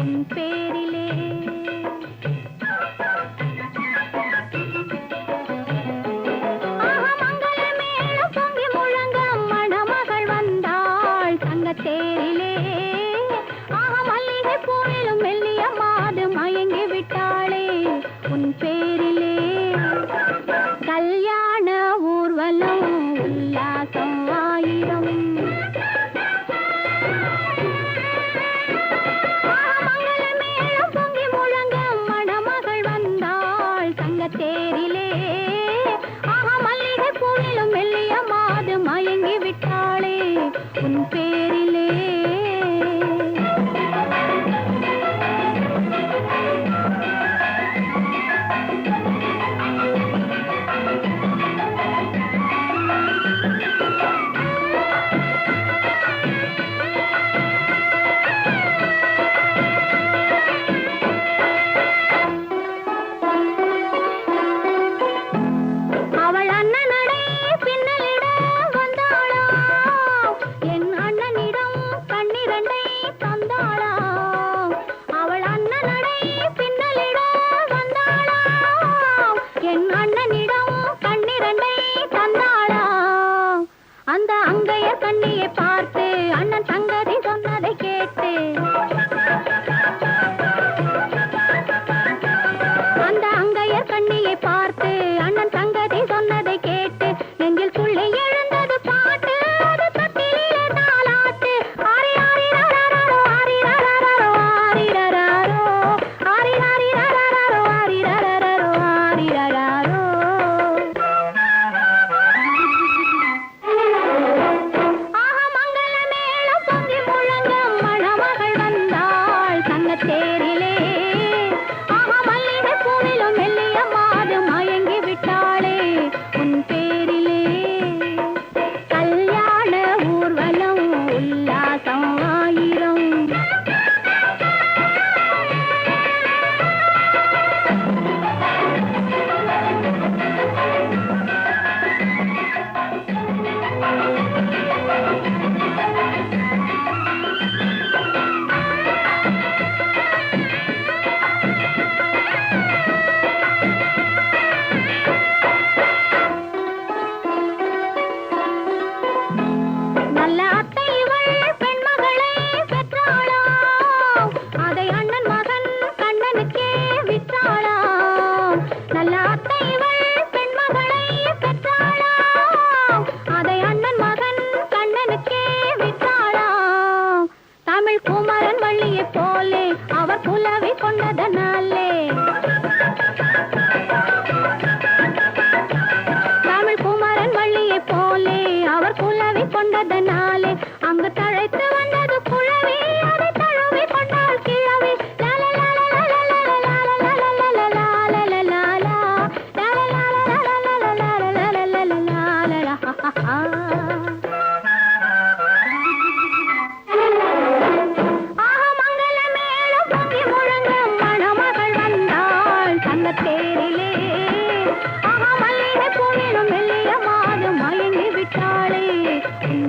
உன் பேரிலே. தேரிலே மல்லிகை பூவிலும் மெல்லிய மாது மயங்கி விட்டாளே உன் பேரிலே. கல்யாண ஊர்வலம் உல்லாசம் ஆயிரம், மங்கள மேளம் பொங்கி முழங்க மணமகள் வந்தாள் தங்க தேரிலே. மல்லிகை பூவிலும் மெல்லிய மாது மயங்கி விட்டாளே உன் பேரிலே. அவள் அண்ணனடை பின்னலிட வந்தாளா, என் அண்ணனிடம் கண்ணிரண்டை தந்தாளா. அவள் அண்ணனடை பின்னலிட வந்தாளா, என் அண்ணனிடம் கண்ணிரண்டை தந்தாளா. அந்த அங்கையர் கண்ணியை பார்த்து அண்ணன் தங்கதி சொன்னதை கேட்டு, அந்த அங்கையர் கண்ணியை பார்த்து அண்ணன் தங்கதி சொன்னதை கேட்டு நெஞ்சில் துள்ளி எழுந்தது பாட்டு. அது தட்டிலே தாலாட்டு. ஆரி ஆரி ரரரரோ ஆரி ரரரரோ ஆரி ரரரோ ஆரி ஆரி ரரரரோ ஆரி ரரரரோ ஆரி ரரரோ. மங்கள மேளம் பொங்கி முழங்க மணமகள் வந்தாள் தங்க தேரிலே. மல்லிகை பூவிலும் மெல்லிய மாது மயங்கி விட்டாளே உன் பேரிலே. கல்யாண ஊர்வலம் உல்லாசம் ஆயிரம். நல்ல அத்தை இவள் பெண்மகளை பெற்றாளா, அதை அண்ணன் மகன் கண்ணனுக்கே விற்றாளா. நல்ல அத்தை இவள் பெண்மகளை பெற்றாளா, அதை அண்ணன் மகன் கண்ணனுக்கே விற்றாளா. தமிழ் குமரன் வள்ளியை போலே அவர் புலவி கொண்டதனாலே, தமிழ் குமரன் வள்ளியை போலே அவர் குலவி கொண்டதனாலே அங்கு தழைத்து வந்தது குழவி. அதை தழுவி கொண்டாள் கிழவி. மங்கள மேளம் பொங்கி முழங்க மணமகள் வந்தாள் தங்க தேரிலே. மல்லிகை பூவிலும் மெல்லிய மாது மயங்கி விட்டாளே உன்